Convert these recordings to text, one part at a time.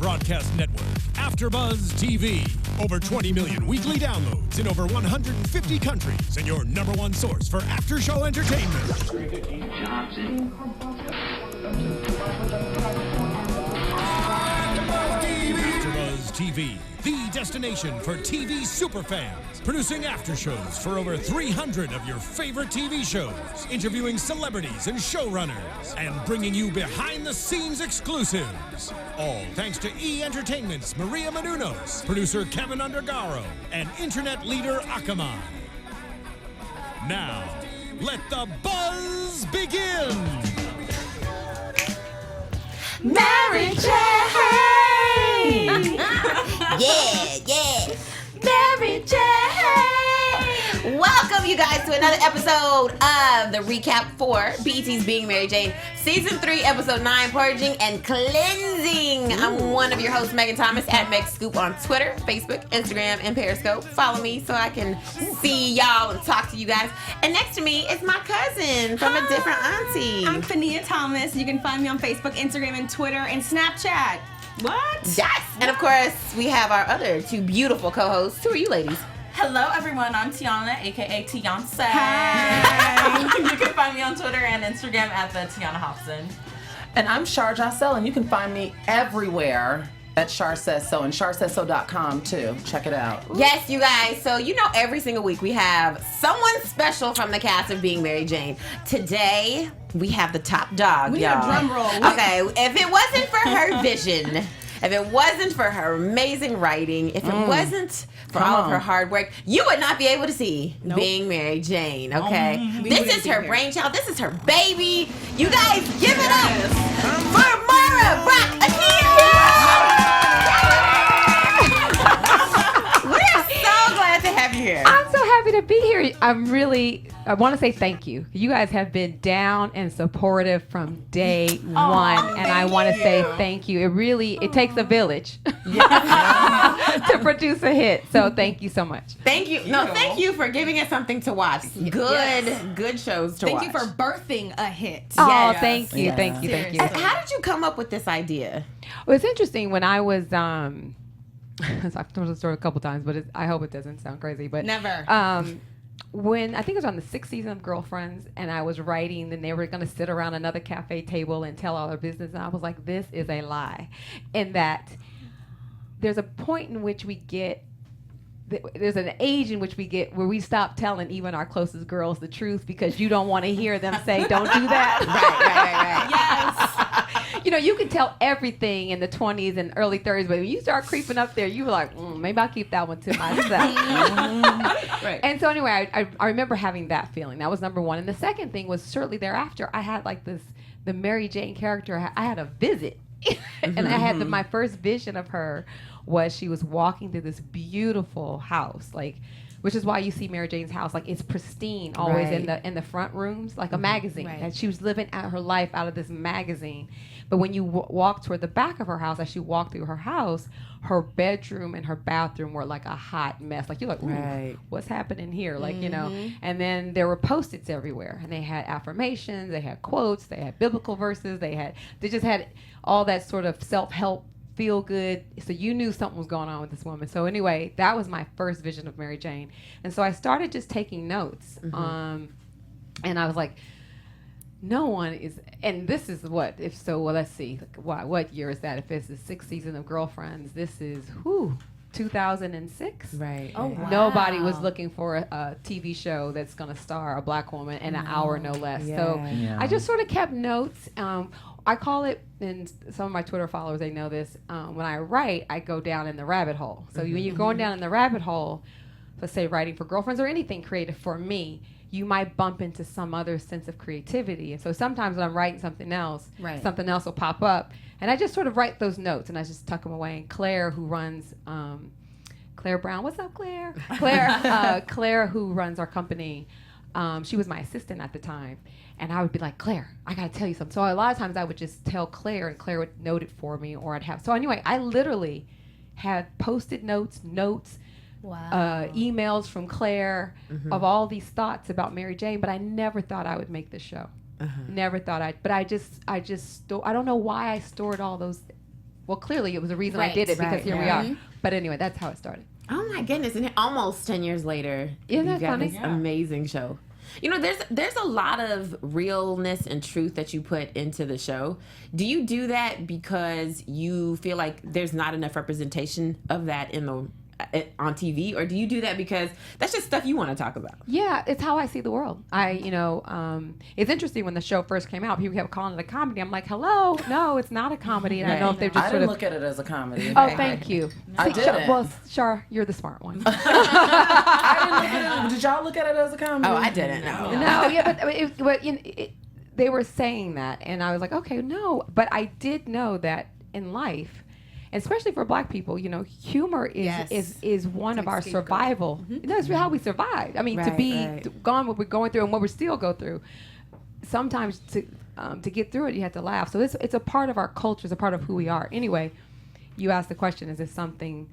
broadcast network, AFTERBUZZ TV. Over 20 million weekly downloads in over 150 countries, and your #1 source for after-show entertainment. AFTERBUZZ TV, the destination for TV superfans. Producing after shows for over 300 of your favorite TV shows, interviewing celebrities and showrunners, and bringing you behind-the-scenes exclusives. All thanks to E! Entertainment's Maria Menounos, producer Kevin Undergaro, and internet leader Akamai. Now, let the buzz begin! Mary Jane! Yeah. Mary Jane! Welcome, you guys, to another episode of the recap for BET's Being Mary Jane, Season 3, Episode 9, Purging and Cleansing. I'm one of your hosts, Megan Thomas, at Meg Scoop on Twitter, Facebook, Instagram, and Periscope. Follow me so I can see y'all and talk to you guys. And next to me is my cousin from a different auntie. I'm Fahina Thomas. You can find me on Facebook, Instagram, and Twitter, and Snapchat. What? Yes. And of course, we have our other two beautiful co-hosts. Who are you ladies? Hello, everyone. I'm Tiona, aka Beyonce. Hi. You can find me on Twitter and Instagram at the Tiona Hobson. And I'm Shar Jossell, and you can find me everywhere at Shar Says So, and SharSaysSo.com too. Check it out. Yes, you guys. So, every single week we have someone special from the cast of Being Mary Jane. Today, we have the top dog, We y'all. need a drum roll. Okay, if it wasn't for her vision, if it wasn't for her amazing writing, if it wasn't for all of her hard work, you would not be able to see Being Mary Jane, okay? This is her brainchild. This is her baby. You guys, give it up for Mara Brock Akil! We're so glad to have you here. I'm so happy to be here. I want to say thank you. You guys have been down and supportive from day one. And I want to say thank you. It takes a village to produce a hit. So thank you so much. Thank you. No, thank you for giving us something to watch. Good shows to watch. Thank you for birthing a hit. Oh, thank you. Thank you. How did you come up with this idea? Well, it's interesting. When I was, I've told the story a couple times, but I hope it doesn't sound crazy. But Never. When I think it was on the 6th season of Girlfriends, and I was writing, and they were going to sit around another cafe table and tell all their business, and I was like, this is a lie. In that there's a point in which we get, there's an age in which we get where we stop telling even our closest girls the truth because you don't want to hear them say, don't do that. Right. Yes. You can tell everything in the 20s and early 30s, but when you start creeping up there, you were like, maybe I'll keep that one to myself. Right. And so anyway, I remember having that feeling. That was number one. And the second thing was shortly thereafter, I had the Mary Jane character, I had a visit. And I had my first vision of her was she was walking through this beautiful house, which is why you see Mary Jane's house, it's pristine, always in the front rooms, like a magazine. Right. And she was living out her life out of this magazine. But when you walk toward the back of her house, as she walked through her house, her bedroom and her bathroom were like a hot mess. You're like, ooh, what's happening here? And then there were Post-its everywhere, and they had affirmations, they had quotes, they had biblical verses, they just had all that sort of self-help, feel good. So you knew something was going on with this woman. So anyway, that was my first vision of Mary Jane. And so I started just taking notes. And I was like, no one is, and this is let's see, what year is that? If it's the 6th season of Girlfriends, this is 2006. Right. Oh, wow. Nobody was looking for a TV show that's going to star a black woman in an hour, no less. So I just sort of kept notes. I call it, and some of my Twitter followers, they know this, when I write, I go down in the rabbit hole. So when you're going down in the rabbit hole, let's say writing for Girlfriends or anything creative for me, you might bump into some other sense of creativity. And so sometimes when I'm writing something else, something else will pop up. And I just sort of write those notes, and I just tuck them away. And Claire, who runs, Claire Brown, what's up, Claire? Claire, who runs our company, she was my assistant at the time. And I would be like, Claire, I got to tell you something. So a lot of times I would just tell Claire, and Claire would note it for me, or I'd have. So anyway, I literally had Post-it notes, emails from Claire of all these thoughts about Mary Jane, but I never thought I would make this show. Never thought but I don't know why I stored all those well, clearly it was the reason I did it because here we are. But anyway, that's how it started. Oh my goodness! And almost 10 years later, Isn't you that got funny? this amazing show. You know, there's a lot of realness and truth that you put into the show. Do you do that because you feel like there's not enough representation of that on TV, or do you do that because that's just stuff you want to talk about? Yeah, it's how I see the world. It's interesting when the show first came out, people kept calling it a comedy. I'm like, hello, no, it's not a comedy. And I know if they're just I didn't look at it as a comedy. Oh, thank you. I didn't. Well, Shar, you're the smart one. I didn't look at it. Did y'all look at it as a comedy? Oh, I didn't. No. No, yeah, but they were saying that, and I was like, okay, no. But I did know that in life, especially for Black people, humor is one of our survival. That's how we survive. I mean, to gone what we're going through and what we still go through. Sometimes to get through it, you have to laugh. So it's a part of our culture. It's a part of who we are. Anyway, you asked the question: is this something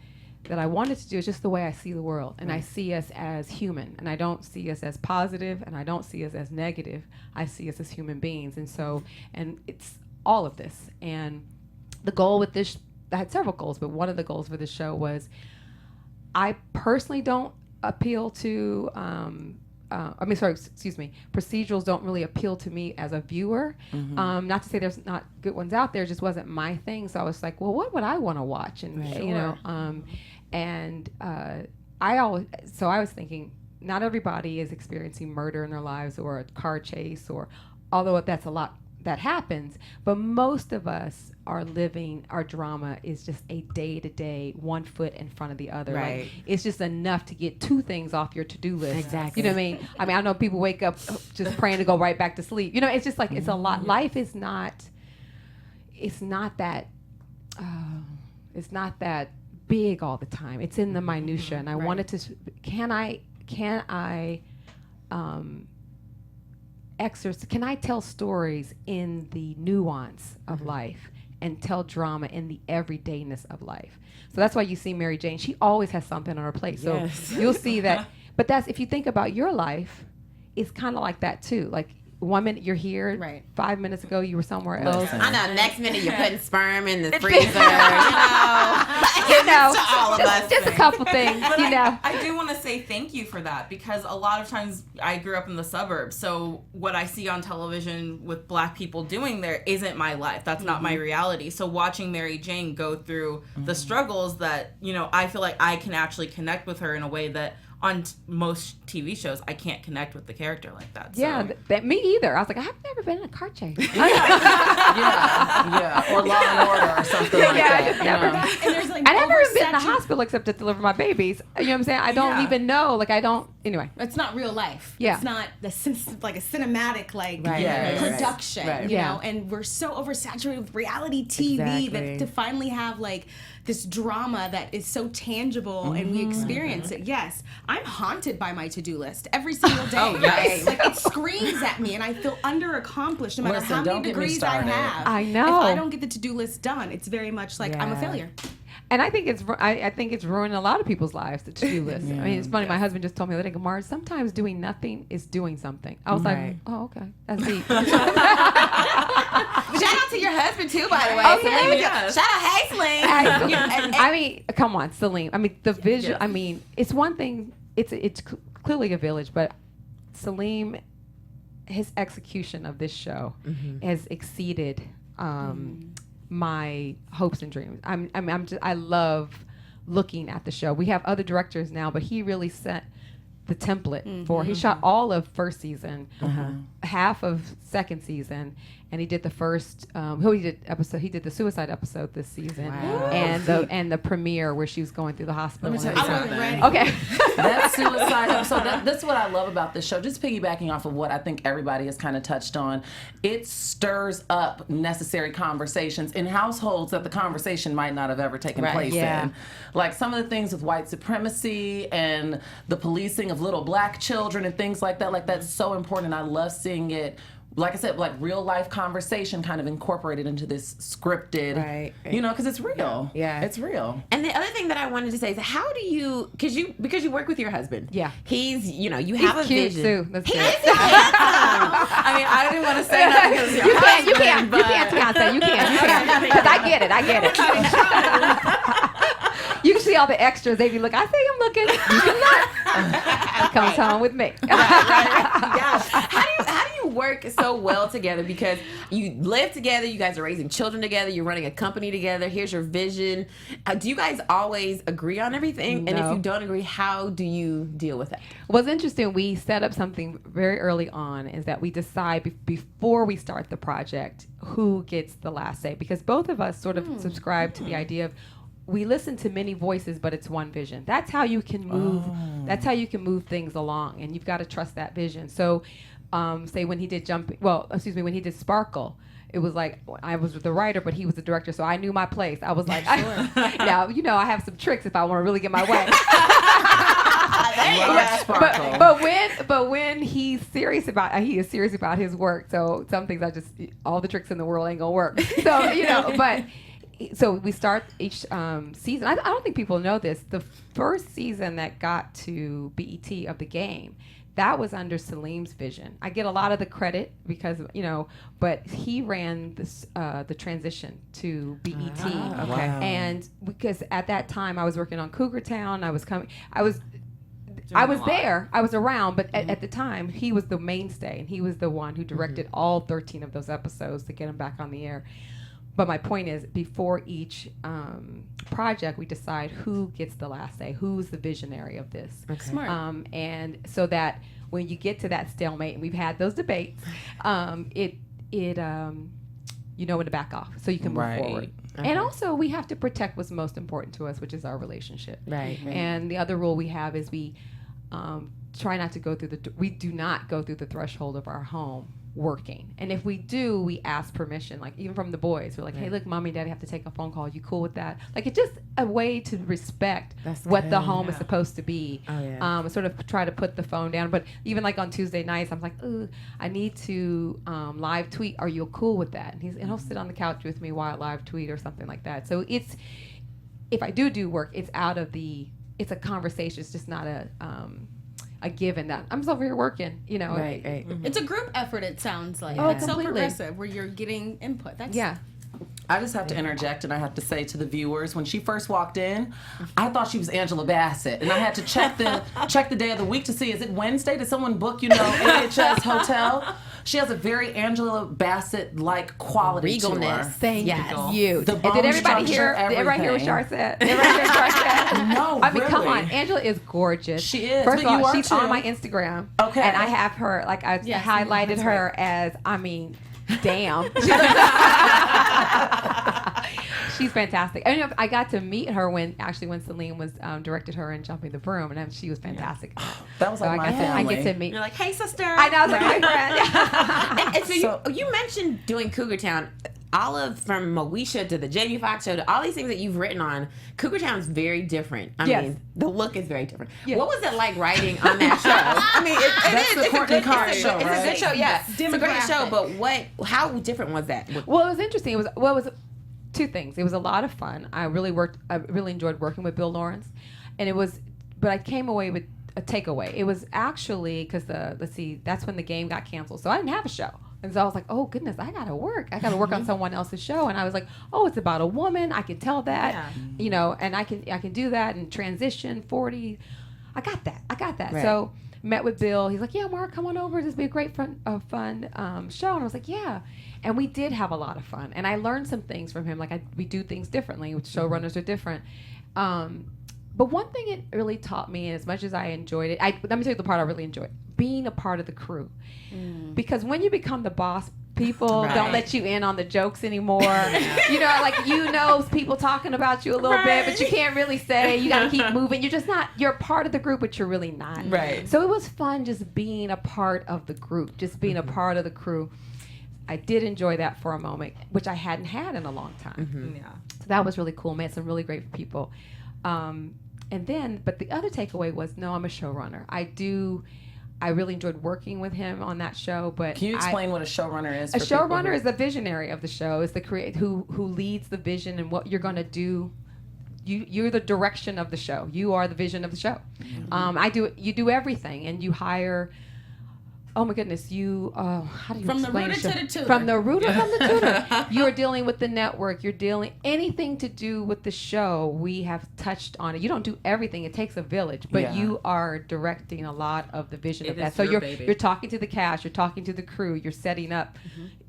that I wanted to do? It's just the way I see the world, and I see us as human, and I don't see us as positive, and I don't see us as negative. I see us as human beings, and it's all of this. And the goal with this. I had several goals, but one of the goals for the show was I personally don't appeal to, procedurals don't really appeal to me as a viewer. Not to say there's not good ones out there, it just wasn't my thing. So I was like, well, what would I want to watch? And, I was thinking, not everybody is experiencing murder in their lives or a car chase, or although that's a lot that happens, but most of us are living, our drama is just a day-to-day, one foot in front of the other. Right. Like, it's just enough to get 2 things off your to-do list. Exactly. You know what I mean? I know people wake up just praying to go right back to sleep. It's just like, it's a lot. Life is not, it's not that big all the time. It's in the minutia. And I wanted to, can I tell stories in the nuance of life and tell drama in the everydayness of life? So that's why you see Mary Jane. She always has something on her plate. So you'll see that. But that's, if you think about your life, it's kind of like that too. Like 1 minute you're here, 5 minutes ago you were somewhere else. I know. Next minute you're putting sperm in the freezer. To all of us. Just a couple things. I do want to say thank you for that, because a lot of times I grew up in the suburbs, so what I see on television with Black people doing there isn't my life. That's not my reality. So watching Mary Jane go through the struggles that I feel like I can actually connect with her in a way that on most TV shows, I can't connect with the character like that. So. Yeah, me either. I was like, I've never been in a car chase. Or Law and Order or something like that. Never. And there's like I never even been in the hospital except to deliver my babies. You know what I'm saying? I don't even know. Like, I don't. Anyway, it's not real life. Yeah, it's not like a cinematic production. Right. You know, and we're so oversaturated with reality TV that to finally have like this drama that is so tangible and we experience it. Yes, I'm haunted by my to-do list every single day. Like it screams at me and I feel under-accomplished no matter how many degrees I have. I know. If I don't get the to-do list done, it's very much like I'm a failure. And I think it's ruining a lot of people's lives, the to-do list. I mean, it's funny. My husband just told me the other day, Mara, sometimes doing nothing is doing something. I was like, oh, okay. That's deep. Shout out to your husband too, by the way. Okay. Shout out, hey, Celine. I mean, come on, Celine. I mean, the visual. I mean, it's one thing. It's clearly a village, but Celine, his execution of this show has exceeded my hopes and dreams. I love looking at the show. We have other directors now, but he really set the template for. He shot all of first season, half of second season, and he did the first. He did the suicide episode this season, and the premiere where she was going through the hospital. Let me tell you something. Okay. That suicide episode, that's what I love about this show. Just piggybacking off of what I think everybody has kind of touched on, it stirs up necessary conversations in households that the conversation might not have ever taken place in. Like some of the things with white supremacy and the policing of little Black children and things like that. Like that's so important. I love seeing it like I said, like real life conversation kind of incorporated into this scripted, you know, because it's real. Yeah. It's real. And the other thing that I wanted to say is, how do you, because you work with your husband. Yeah. He's, you know, you have a cute vision. too. That's He good. is handsome. I mean, I didn't want to say that because You can't, Beyonce. You can. Because I get it. You can see all the extras. They be looking. I say I'm looking. You can look. Comes home with me. Yeah. How do you work so well together? Because you live together. You guys are raising children together. You're running a company together. Here's your vision. Do you guys always agree on everything? No. And if you don't agree, how do you deal with that? What's interesting, we set up something very early on, is that we decide before we start the project who gets the last say, because both of us sort of subscribe to the idea of, we listen to many voices, but it's one vision. That's how you can move. That's how you can move things along, and you've got to trust that vision. So, say when he did when he did Sparkle, it was like I was the writer, but he was the director, so I knew my place. I was like, now you know I have some tricks if I want to really get my way. But when he is serious about his work. So some things all the tricks in the world ain't gonna work. So you know, but. So we start each season. I don't think people know this. The first season that got to BET of the game, that was under Salim's vision. I get a lot of the credit because, you know, but he ran this the transition to BET. Okay. Wow. And because at that time I was working on Cougar Town, I was there. I was around, but at the time he was the mainstay, and he was the one who directed all 13 of those episodes to get them back on the air. But my point is, before each project, we decide who gets the last say, who's the visionary of this. Okay. Smart. And so that when you get to that stalemate, and we've had those debates, you know when to back off, so you can move forward. Okay. And also, we have to protect what's most important to us, which is our relationship. Right. And the other rule we have is we try not to go through we do not go through the threshold of our home working. And if we do, we ask permission, like even from the boys. We're like, hey, look, mommy and daddy have to take a phone call. You cool with that? Like, it's just a way to respect what the home is supposed to be. Oh, yeah. Sort of try to put the phone down. But even like on Tuesday nights, I'm like, ooh, I need to live tweet. Are you cool with that? And he'll sit on the couch with me while I live tweet or something like that. So if I do work, it's it's a conversation. It's just not a given that I'm just over here working, you know. Right. Mm-hmm. It's a group effort, it sounds like. Oh, it's so completely. progressive where you're getting input. That's I just have to interject, and I have to say to the viewers, when she first walked in, I thought she was Angela Bassett, and I had to check the day of the week to see, is it Wednesday? Did someone book, AHS Hotel? She has a very Angela Bassett-like quality to her. Regalness. Thank you. The And did everybody hear what Shar said? Did everybody hear what Shar said? No, I mean, really. come on. Angela is gorgeous. She is. First but of you all, are she's too. on my Instagram. Okay. And I have her, like, I highlighted her as, damn. She's fantastic. And I got to meet her when Salim was directed her in Jumping the Broom, and she was fantastic. That was like my family. I get to meet. You're like, hey, sister. I know, I was like, my friend. And so you mentioned doing Cougar Town. From Moesha to the Jamie Foxx show to all these things that you've written on, Cougar Town is very different. I mean, the look is very different. Yes. What was it like writing on that show? I mean, it's a good show. It's a good show, yeah. It's a great show, but how different was that? Well, it was interesting. It was two things. It was a lot of fun. I really enjoyed working with Bill Lawrence, but I came away with a takeaway. It was actually because that's when the game got canceled, so I didn't have a show. And so I was like, oh, goodness, I got to work on someone else's show. And I was like, oh, it's about a woman. I can tell that, and I can do that and transition 40. I got that. Right. So met with Bill. He's like, yeah, Mara, come on over. This will be a great fun show. And I was like, yeah. And we did have a lot of fun. And I learned some things from him. Like we do things differently. Showrunners are different. But one thing it really taught me, as much as I enjoyed it, let me tell you the part I really enjoyed, being a part of the crew. Because when you become the boss, people don't let you in on the jokes anymore. People talking about you a little bit, but you can't really say. You got to keep moving. You're just not, you're a part of the group, but you're really not. Right. So it was fun just being a part of the group, just being a part of the crew. I did enjoy that for a moment, which I hadn't had in a long time. Yeah. So that was really cool. Met some really great people. But the other takeaway was, no, I'm a showrunner. I really enjoyed working with him on that show. But can you explain what a showrunner is? A showrunner is the visionary of the show. Is the who leads the vision and what you're going to do. You're the direction of the show. You are the vision of the show. You do everything, and you hire. Oh my goodness, how do you from explain the rooter to the tutor? From the rooter from the tutor. You're dealing with the network. You're dealing anything to do with the show. We have touched on it. You don't do everything. It takes a village, but you are directing a lot of the vision of that. So you're talking to the cast. You're talking to the crew. You're setting up.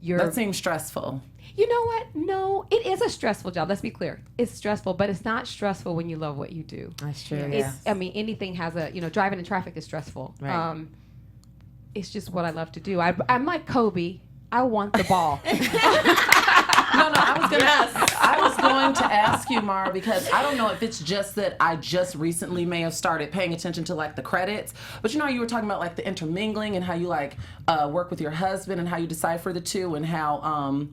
That seems stressful. You know what? No, it is a stressful job. Let's be clear. It's stressful, but it's not stressful when you love what you do. That's true. I mean, anything has driving in traffic is stressful. Right. It's just what I love to do. I'm like Kobe. I want the ball. No, I was going to ask you, Mara, because I don't know if it's just that I just recently may have started paying attention to like the credits, but you were talking about like the intermingling and how you like work with your husband and how you decipher the two and how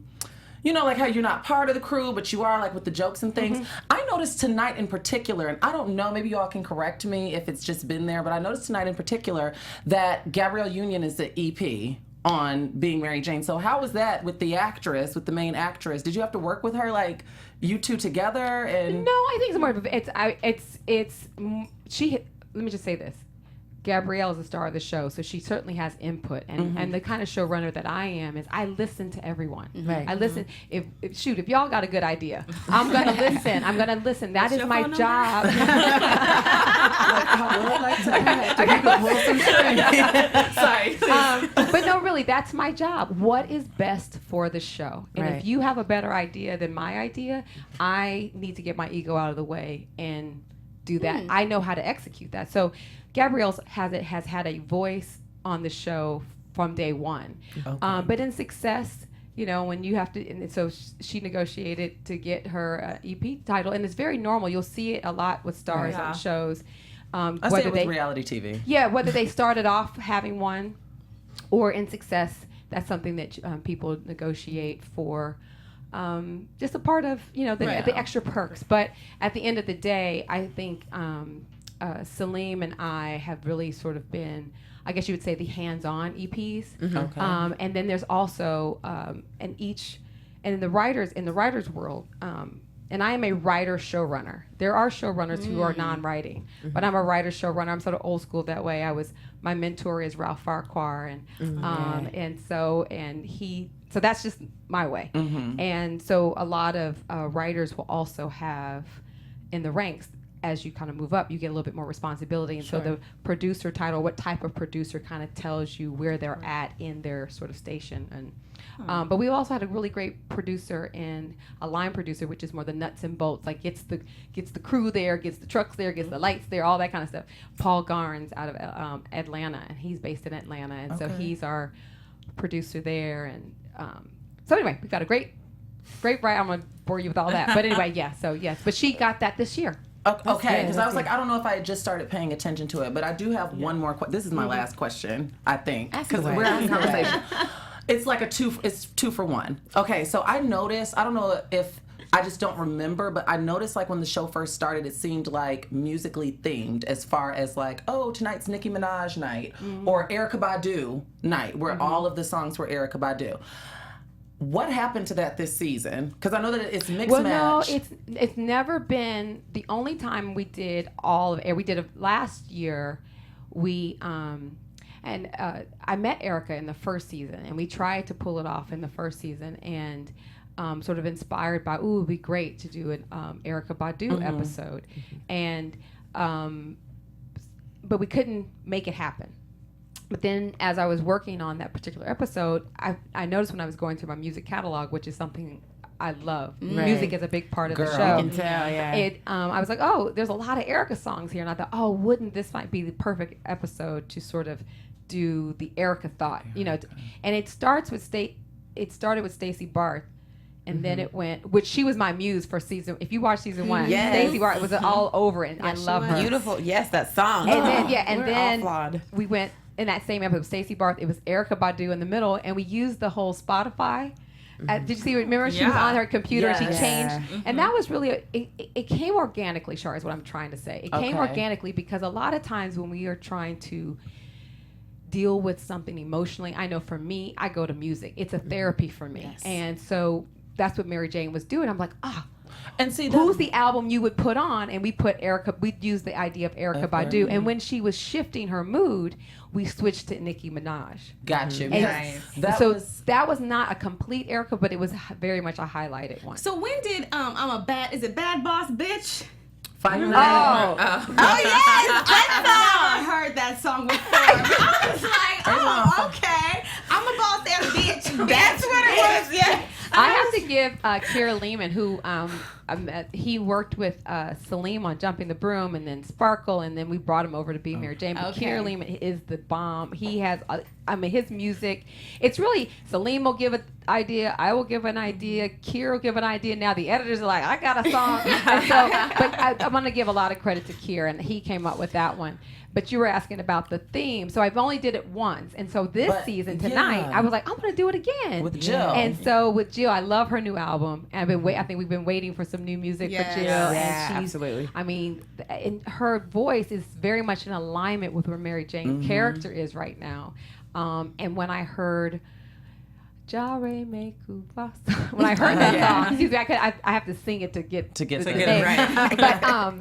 like how you're not part of the crew, but you are like with the jokes and things. I noticed tonight in particular, and I don't know, maybe y'all can correct me if it's just been there, but I noticed tonight in particular that Gabrielle Union is the EP on Being Mary Jane. So how was that with the actress, with the main actress? Did you have to work with her, like you two together? And no, I think it's more of let me just say this. Gabrielle is the star of the show, so she certainly has input. And the kind of showrunner that I am is I listen to everyone. Right. I listen. If y'all got a good idea, I'm gonna listen. That is my job. Sorry. But no, really, that's my job. What is best for the show? And if you have a better idea than my idea, I need to get my ego out of the way and do that. I know how to execute that. So Gabrielle has had a voice on the show from day one. Okay. But in Success, when you have to, and so she negotiated to get her EP title, and it's very normal. You'll see it a lot with stars on shows. I say it with reality TV. Yeah, whether they started off having one, or in Success, that's something that people negotiate for. Just a part of the extra perks. But at the end of the day, I think Salim and I have really sort of been, I guess you would say, the hands-on EPs. Okay. And then there's also in the writers world. And I am a writer showrunner. There are showrunners who are non-writing, but I'm a writer showrunner. I'm sort of old school that way. My mentor is Ralph Farquhar, and so that's just my way. And so a lot of writers will also have in the ranks, as you kind of move up, you get a little bit more responsibility. And so the producer title, what type of producer, kind of tells you where they're at in their sort of station. And but we also had a really great producer and a line producer, which is more the nuts and bolts, like gets the crew there, gets the trucks there, gets the lights there, all that kind of stuff. Paul Garns out of Atlanta, and he's based in Atlanta, and so he's our producer there. And so anyway, we've got a great ride. I'm gonna bore you with all that, but anyway, but she got that this year. Okay, because I was like, I don't know if I had just started paying attention to it, but I do have one more question. This is my last question, I think, because we're having a conversation. It's like it's 2 for 1. Okay, so I noticed, I don't know if I just don't remember, but I noticed like when the show first started, it seemed like musically themed as far as like, oh, tonight's Nicki Minaj night or Erykah Badu night, where all of the songs were Erykah Badu. What happened to that this season? Because I know that it's mixed match. No, it's never been. The only time we did all of it, we did it last year. I met Erykah in the first season, and we tried to pull it off in the first season, and sort of inspired by, it would be great to do an Erykah Badu episode, and but we couldn't make it happen. But then as I was working on that particular episode, I noticed when I was going through my music catalog, which is something I love. Right. Music is a big part of the show. I can tell, yeah. I was like, there's a lot of Erykah songs here. And I thought, wouldn't this might be the perfect episode to sort of do the Erykah thought, and it started with Stacey Barth. And then it went, which she was my muse for season. If you watch season 1, Stacey Barth was all over it. And I love her. Beautiful, yes, that song. And then we went in that same episode, Stacey Barth. It was Erykah Badu in the middle, and we used the whole Spotify. Did you see? Remember, she was on her computer. She changed, and that was really it came organically. Shar, is what I'm trying to say. It came organically because a lot of times when we are trying to deal with something emotionally, I know for me, I go to music. It's a therapy for me. Yes. And so that's what Mary Jane was doing. I'm like, and see, who's the album you would put on? And we'd use the idea of Erykah Badu. And when she was shifting her mood, we switched to Nicki Minaj. Gotcha. Nice. That was not a complete Erykah, but it was very much a highlighted one. So when did is it Bad Boss Bitch? Oh yes, I never heard that song before. I was like, okay, I'm a boss ass bitch. That's what it was. Yeah. I have to give Kira Lehman, who he worked with Salim on Jumping the Broom, and then Sparkle, and then we brought him over to be Mary Jane. But Kira Lehman is the bomb. He has, his music. It's really Salim will give an idea, I will give an idea, Kira will give an idea. Now the editors are like, I got a song. But I'm going to give a lot of credit to Kira, and he came up with that one. But you were asking about the theme. So I've only did it once. And so this season, tonight, I was like, I'm going to do it again. With Jill. And so with Jill, I love her new album. And I think we've been waiting for some new music for Jill. Yeah, absolutely. I mean, and her voice is very much in alignment with where Mary Jane's character is right now. And when I heard... when I heard that song, excuse me, I have to sing it to get it right. But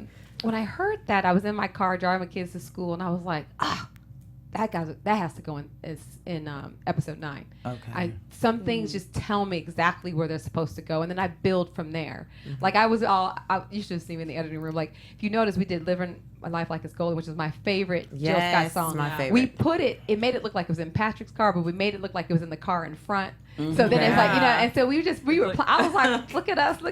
when I heard that, I was in my car driving my kids to school, and I was like, that has to go in episode 9. Okay. Some things just tell me exactly where they're supposed to go, and then I build from there. Like you should have seen me in the editing room. Like if you notice, we did "Living My Life Like It's Golden," which is my favorite Jill Scott song. My favorite. We put it made it look like it was in Patrick's car, but we made it look like it was in the car in front. So then it's like, and so I was like, look at us. No,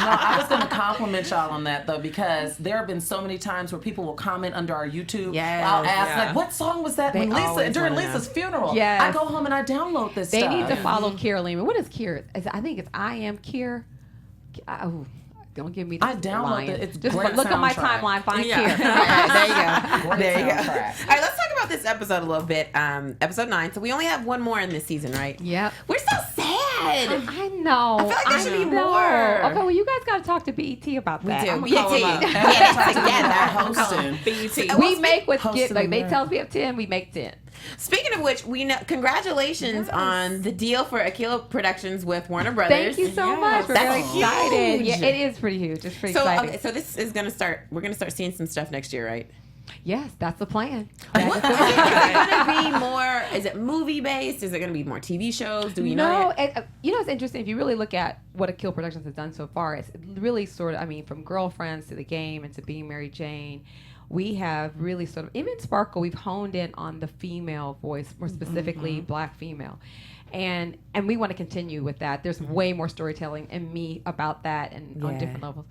I was going to compliment y'all on that though, because there have been so many times where people will comment under our YouTube. Yes. I'll ask like, what song was that during Lisa's funeral? Yes. I go home and I download this They stuff. need to follow Kira Lehman. What is Kira? I think it's I Am Kira. Don't give me the I downloaded it. It's just great look at my soundtrack. timeline, find Yeah. Kira. There you go. All right, let's talk about this episode a little bit. Episode 9. So we only have one more in this season, right? Yep. We're so sad. I know. I feel like there should be more. Okay, well, you guys got to talk to BET about that. We do. Yeah, hosting. BET. We make what Hosting get, like they America. tell us we have 10, we make 10. Speaking of which, we know congratulations on the deal for Akil Productions with Warner Brothers. Thank you so much. We're very That's excited. huge. Yeah, it is pretty huge. It's pretty So exciting. okay, so this is gonna start. We're gonna start seeing some stuff next year, right? Yes, that's the plan. Is it gonna be more? Is it movie based? Is it gonna be more TV shows? Do we know? No, it's interesting. If you really look at what Akil Productions has done so far, it's really sort of, from Girlfriends to The Game and to Being Mary Jane, we have really sort of, even Sparkle, we've honed in on the female voice, more specifically Black female. And we want to continue with that. There's way more storytelling in me about that and on different levels.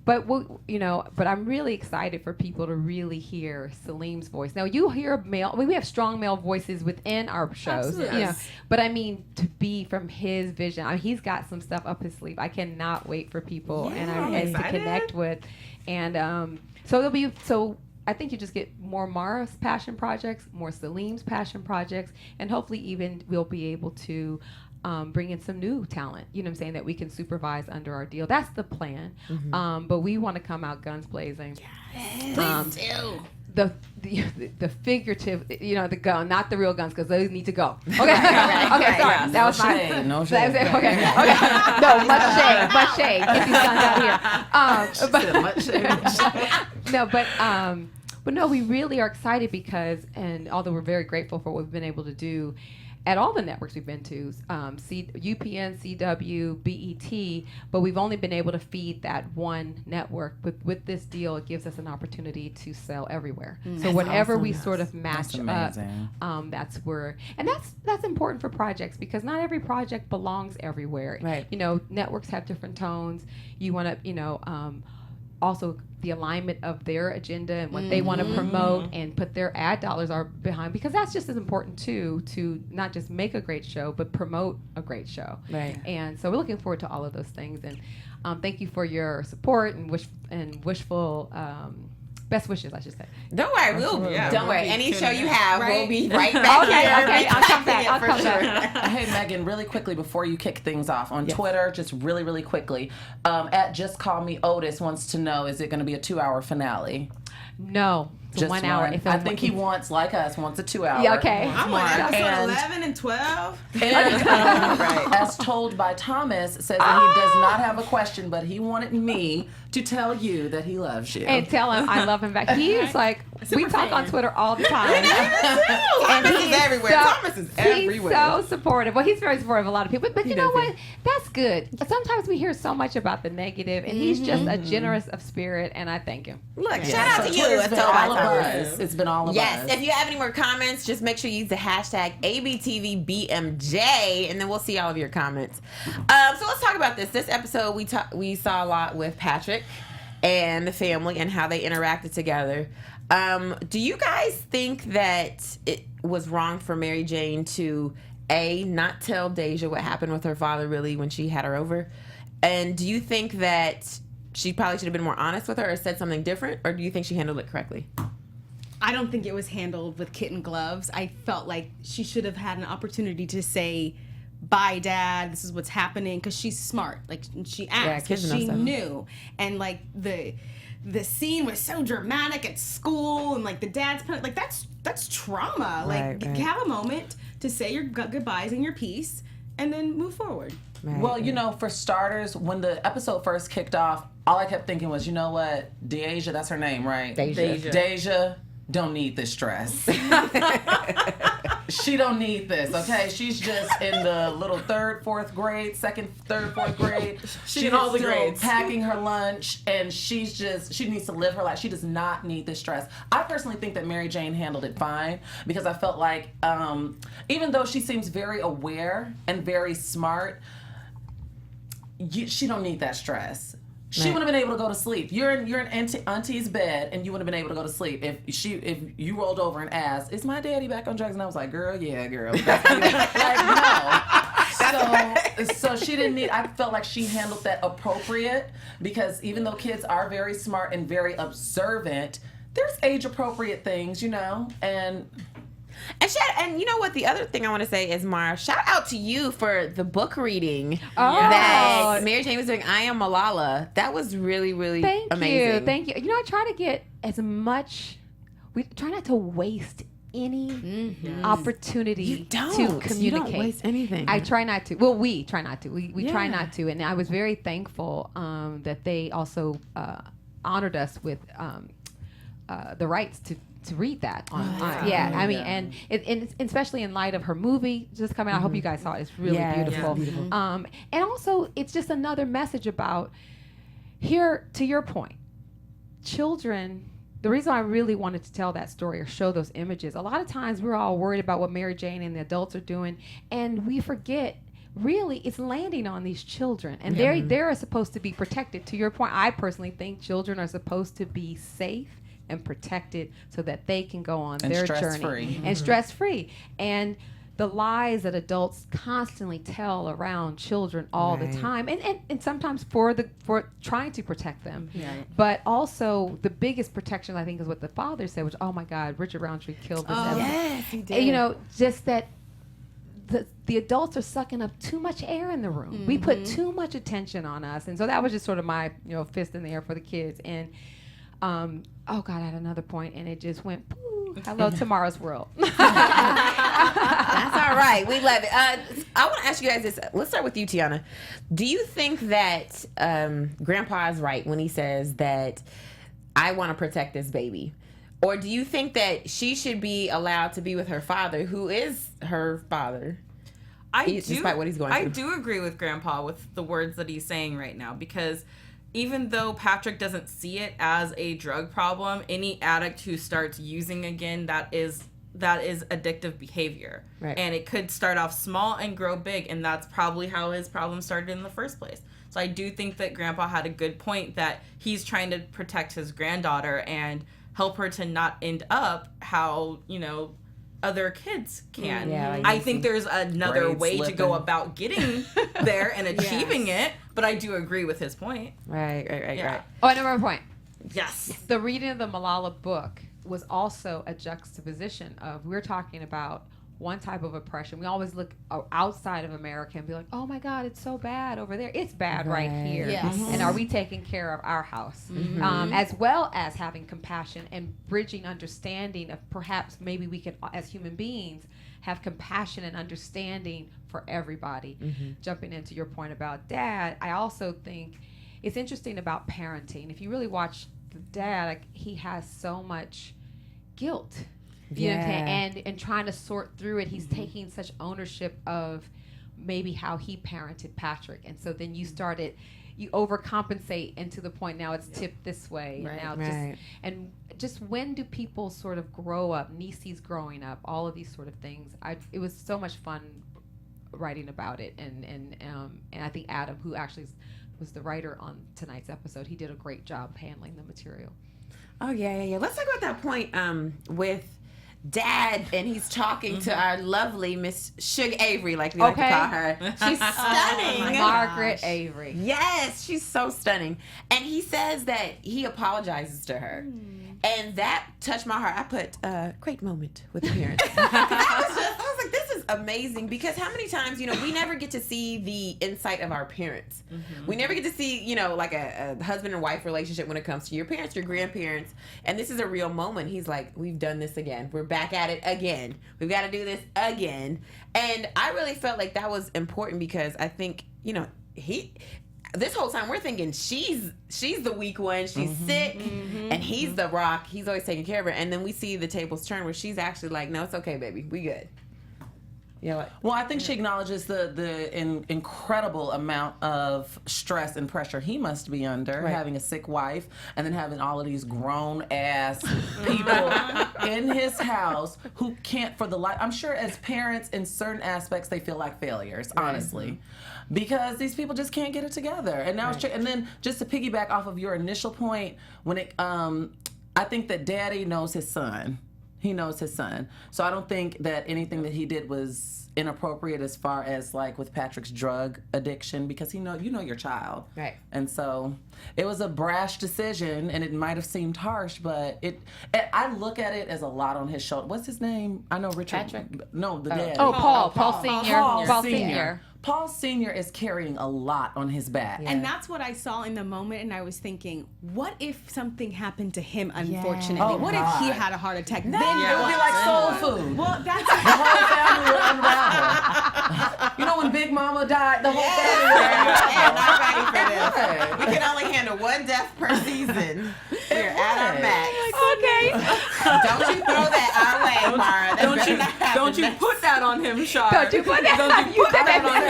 But but I'm really excited for people to really hear Salim's voice. Now you hear male. We have strong male voices within our shows. Absolutely. But to be from his vision, he's got some stuff up his sleeve. I cannot wait for people and to connect with. And so I think you just get more Mara's passion projects, more Salim's passion projects, and hopefully even we'll be able to bring in some new talent, that we can supervise under our deal. That's the plan. But we want to come out guns blazing. Yes, please do. The figurative, the gun, not the real guns, because those need to go. Okay, okay, sorry. That was my No shade. Okay. No, much shade. Get these guns out here. But no, we really are excited because, and although we're very grateful for what we've been able to do at all the networks we've been to, UPN, CW, BET, but we've only been able to feed that one network. With this deal, it gives us an opportunity to sell everywhere. So whenever we sort of match up, that's where, and that's important for projects because not every project belongs everywhere. Right. Networks have different tones. You want to, also the alignment of their agenda and what they want to promote and put their ad dollars are behind, because that's just as important too, to not just make a great show but promote a great show. Right. And so we're looking forward to all of those things, and thank you for your support and wishful best wishes, I should say. Don't worry, don't worry. Any show you have, we'll be right Okay, back. I'll come back. I'll come back. Hey, Megan, really quickly before you kick things off, on Twitter, just really, really quickly, at Just Call Me Otis wants to know, is it going to be a 2-hour finale? No. Just 1 hour. I think he wants, like us, wants a 2 hour. Yeah, okay. I'm on episode 11 and 12. And as told by Thomas, says that he does not have a question, but he wanted me to tell you that he loves you. And tell him I love him back. He's like, we talk on Twitter all the time. And he's everywhere. Thomas is everywhere. He's so supportive. Well, he's very supportive of a lot of people. But you know what? That's good. Sometimes we hear so much about the negative, and he's just a generous of spirit, and I thank him. Look, shout out to you. It's been all of us. It's been all of us. Yes, if you have any more comments, just make sure you use the hashtag ABTVBMJ, and then we'll see all of your comments. So let's talk about this. This episode, we saw a lot with Patrick and the family and how they interacted together. Do you guys think that it was wrong for Mary Jane to, A, not tell Deja what happened with her father really when she had her over? And do you think that she probably should have been more honest with her or said something different? Or do you think she handled it correctly? I don't think it was handled with kitten gloves. I felt like she should have had an opportunity to say, bye, Dad, this is what's happening, because she's smart. Like, she asked, because she knew. And, like, the scene was so dramatic at school, and, like, the dad's like, that's trauma. Like, have a moment to say your goodbyes and your piece, and then move forward. Right. Well, you know, for starters, when the episode first kicked off, all I kept thinking was, you know what, Deja, that's her name, right? Deja don't need this stress. She don't need this, okay? She's just in the little third, fourth grade, she's in all the grades, packing her lunch, and she needs to live her life. She does not need this stress. I personally think that Mary Jane handled it fine, because I felt like even though she seems very aware and very smart, she don't need that stress. She would have been able to go to sleep. You're in auntie's bed, and you would have been able to go to sleep if you rolled over and asked, "Is my daddy back on drugs?" And I was like, "Girl, yeah, girl." Like, no. So she didn't need. I felt like she handled that appropriate, because even though kids are very smart and very observant, there's age appropriate things, you know, and you know what? The other thing I want to say is, Mara, shout out to you for the book reading that Mary Jane was doing. I Am Malala. That was really, really amazing. Thank you. You know, I try to get as much. We try not to waste any opportunity to communicate. You don't waste anything. I try not to. Well, we try not to. We try not to. And I was very thankful that they also honored us with the rights to read that I mean, and especially in light of her movie just coming out. I hope you guys saw it. It's really beautiful. And also it's just another message about, here, to your point, children. The reason I really wanted to tell that story or show those images, a lot of times we're all worried about what Mary Jane and the adults are doing, and we forget really it's landing on these children, and they're supposed to be protected. To your point, I personally think children are supposed to be safe and protected so that they can go on their journey and stress-free. And the lies that adults constantly tell around children all the time, and sometimes for trying to protect them, but also the biggest protection, I think, is what the father said, which, oh my God, Richard Roundtree killed this episode. Yes, he did. And, you know, just that the adults are sucking up too much air in the room. We put too much attention on us, and so that was just sort of my fist in the air for the kids. And oh God, I had another point, and it just went, pooh, hello, Tomorrow's World. That's all right. We love it. I want to ask you guys this. Let's start with you, Tiona. Do you think that Grandpa is right when he says that I want to protect this baby? Or do you think that she should be allowed to be with her father, who is her father? Despite what he's going through. I do agree with Grandpa with the words that he's saying right now, because even though Patrick doesn't see it as a drug problem, any addict who starts using again, that is addictive behavior. Right. And it could start off small and grow big, and that's probably how his problem started in the first place. So I do think that Grandpa had a good point, that he's trying to protect his granddaughter and help her to not end up how, other kids can. I think there's another way to go about getting there and achieving it, but I do agree with his point. Right. Oh, another point. Yes. The reading of the Malala book was also a juxtaposition of, we're talking about one type of oppression. We always look outside of America and be like, oh my God, it's so bad over there. It's bad right here. Yes. And are we taking care of our house? As well as having compassion and bridging understanding of perhaps maybe we can, as human beings, have compassion and understanding for everybody. Jumping into your point about dad, I also think it's interesting about parenting. If you really watch the dad, like, he has so much guilt. You know what I'm saying? And trying to sort through it, he's taking such ownership of maybe how he parented Patrick. And so then you overcompensate, and to the point now it's tipped this way. Just when do people sort of grow up? Niecy's growing up, all of these sort of things. It was so much fun writing about it, and I think Adam, who actually was the writer on tonight's episode, he did a great job handling the material. Oh yeah. Let's talk about that point with Dad, and he's talking to our lovely Miss Suge Avery, like we like to call her. She's stunning. Margaret Avery. Yes, she's so stunning. And he says that he apologizes to her. And that touched my heart. I put, great moment with the parents. I was like, this is amazing, because how many times, we never get to see the insight of our parents. We never get to see, like a husband and wife relationship when it comes to your parents, your grandparents. And this is a real moment. He's like, we've done this again. We're back at it again. We've got to do this again. And I really felt like that was important, because I think, this whole time we're thinking she's the weak one, she's sick, and he's the rock. He's always taking care of her. And then we see the tables turn where she's actually like, no, it's okay, baby, we good. Well, I think she acknowledges the incredible amount of stress and pressure he must be under, having a sick wife, and then having all of these grown-ass people in his house who can't, for the life. I'm sure as parents, in certain aspects, they feel like failures, honestly. Because these people just can't get it together. And now and then just to piggyback off of your initial point, when I think that Daddy knows his son. He knows his son. So I don't think that anything that he did was inappropriate as far as like with Patrick's drug addiction, because you know your child. Right. And so it was a brash decision, and it might have seemed harsh, but I look at it as a lot on his shoulder. What's his name? I know Richard. Patrick? No, the dad. Oh, Paul Senior. Paul Senior. Paul Senior is carrying a lot on his back. And that's what I saw in the moment, and I was thinking, what if something happened to him, unfortunately? Oh, what if he had a heart attack? Then it would be like soul food. Well, that's the whole family would unravel. When Big Mama died, the whole family would not ready for this. We can only handle one death per season. We're at our max. Okay. Don't you throw that our way, Mara. Don't you put that on him, Shar. Don't you put that on him.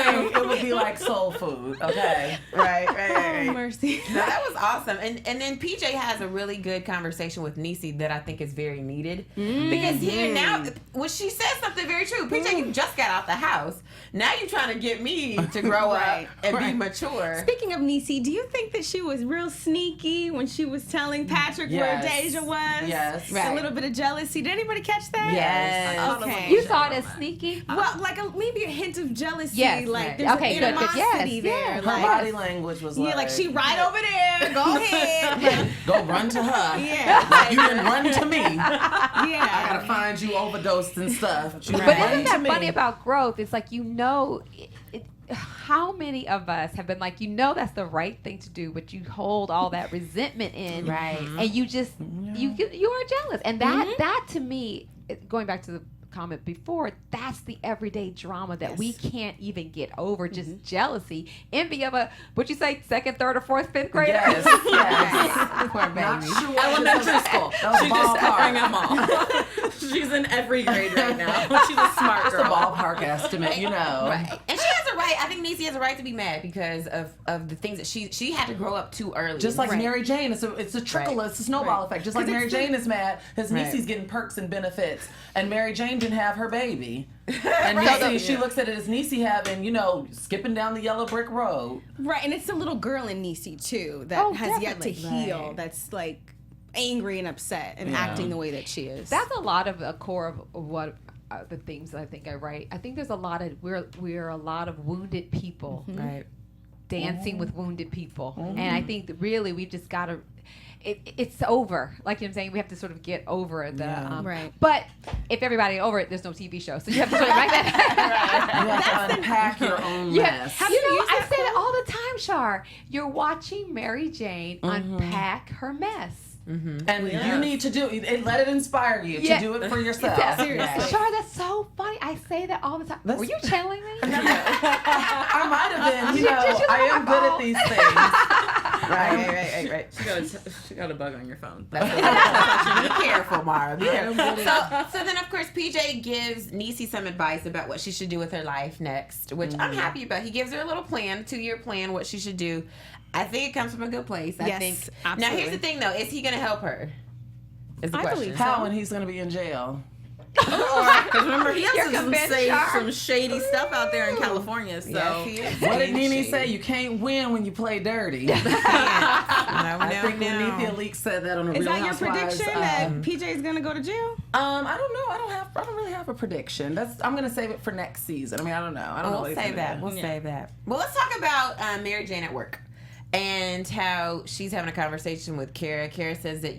It would be like soul food, okay? Right. Oh, mercy. No, that was awesome. And then PJ has a really good conversation with Niecy that I think is very needed. Because here now, when she says something very true, PJ, you just got out the house. Now you're trying to get me to grow up and be mature. Speaking of Niecy, do you think that she was real sneaky when she was telling Patrick where Deja was? Yes. A little bit of jealousy. Did anybody catch that? Yes. Okay. You saw it as sneaky? Well, like maybe a hint of jealousy. Yes. Like there's an animosity there. Her Like, body language was like... Yeah, like she right over there. Go ahead. Go run to her. Yeah. Like, you didn't run to me. Yeah. I gotta find you overdosed and stuff. But isn't that funny about growth? It's like, how many of us have been like, that's the right thing to do, but you hold all that resentment in, and you just you are jealous, and that to me, going back to the comment before, that's the everyday drama that we can't even get over. Just jealousy, envy of what you say, second, third, or fourth, fifth grader. Yes. Poor baby. Sure. Elementary school. She's just covering them all. She's in every grade right now. She's a smart girl. It's a ballpark estimate, Right. And she has a right. I think Niecy has a right to be mad because of the things that she had to grow up too early. Just like Mary Jane, it's a trickle, it's a snowball effect. Just like Mary Jane is mad, his Niecy's getting perks and benefits, and Mary Jane didn't have her baby. And Niecy, she looks at it as Niecy having, skipping down the yellow brick road. Right, and it's the little girl in Niecy too that has yet to heal. Right. That's like angry and upset and acting the way that she is. That's a lot of a core of what the things that I think I write. I think there's a lot of we're a lot of wounded people, right? Dancing with wounded people, and I think that really we just gotta. it's over. Like you know what I'm saying, we have to sort of get over the right. But if everybody over it, there's no TV show, so you have to sort of like that. You have to unpack your own mess. I say that all the time, Shar. You're watching Mary Jane unpack her mess. And you need to do it. Let it inspire you to do it for yourself. Seriously. Shar, that's so funny. I say that all the time. Were you channeling me? I might have been. I am good at these things. Right. She got a bug on your phone. Be careful, Mara. Be careful. So then, of course, PJ gives Niecy some advice about what she should do with her life next, which I'm happy about. He gives her a little plan, 2-year plan, what she should do. I think it comes from a good place. I think. Absolutely. Now, here's the thing, though. Is he going to help her? Is the question. believe How when he's going to be in jail? Because remember, he has some shady stuff out there in California. So what did Nene say? You can't win when you play dirty. I think Nene Leak said that on the Real Housewives. Is that your prediction that PJ is gonna go to jail? I don't know. I don't really have a prediction. I'm gonna save it for next season. I mean, I don't know. We'll save that. Well, let's talk about Mary Jane at work. And how she's having a conversation with Kara. Kara says that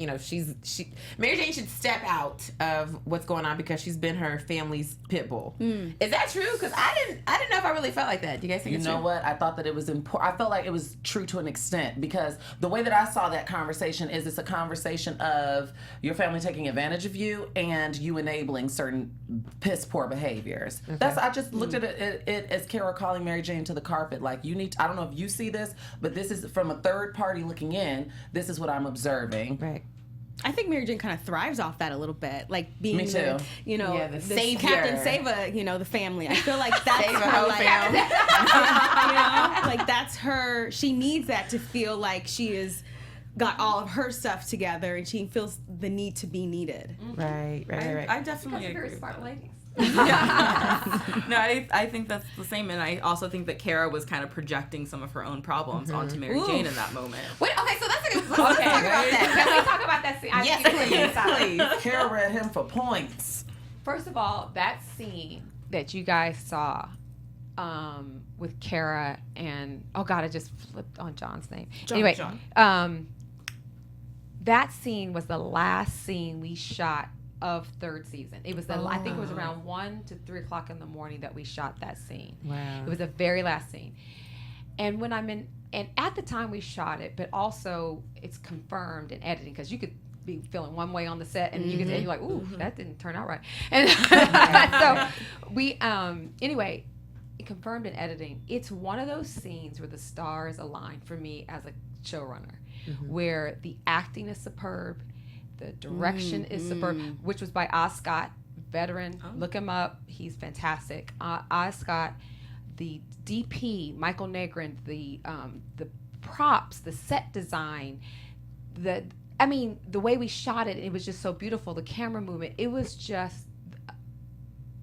Mary Jane should step out of what's going on because she's been her family's pit bull. Is that true? Because I didn't know if I really felt like that. Do you guys think it's true? You know what? I thought that it was important. I felt like it was true to an extent because the way that I saw that conversation is it's a conversation of your family taking advantage of you and you enabling certain piss poor behaviors. Okay. I just looked at it as Kara calling Mary Jane to the carpet. Like I don't know if you see this, but this is from a third party looking in. This is what I'm observing. Right. I think Mary Jane kind of thrives off that a little bit, like being the the savior. Captain Save the family. I feel like that's Save a her, whole family. Like that's her. She needs that to feel like she is got all of her stuff together, and she feels the need to be needed. Right. I definitely agree. Very smart ladies. No, I think that's the same, and I also think that Kara was kind of projecting some of her own problems onto Mary Jane in that moment. Wait, okay, so that's a good. Let's talk about that. Can we talk about that scene? Yes, please. Kara read him for points. First of all, that scene that you guys saw with Kara and I just flipped on John's name. John. That scene was the last scene we shot of third season. It was I think it was around 1 to 3 o'clock in the morning that we shot that scene. Wow. It was the very last scene. And when and at the time we shot it, but also it's confirmed in editing because you could be feeling one way on the set and you could you're like, ooh, that didn't turn out right. And so we anyway, it confirmed in editing. It's one of those scenes where the stars align for me as a showrunner, where the acting is superb. The direction is superb, which was by Oz Scott, veteran. Look him up. He's fantastic. Oz Scott, the DP, Michael Negrin, the props, the set design, the way we shot it was just so beautiful. The camera movement, it was just,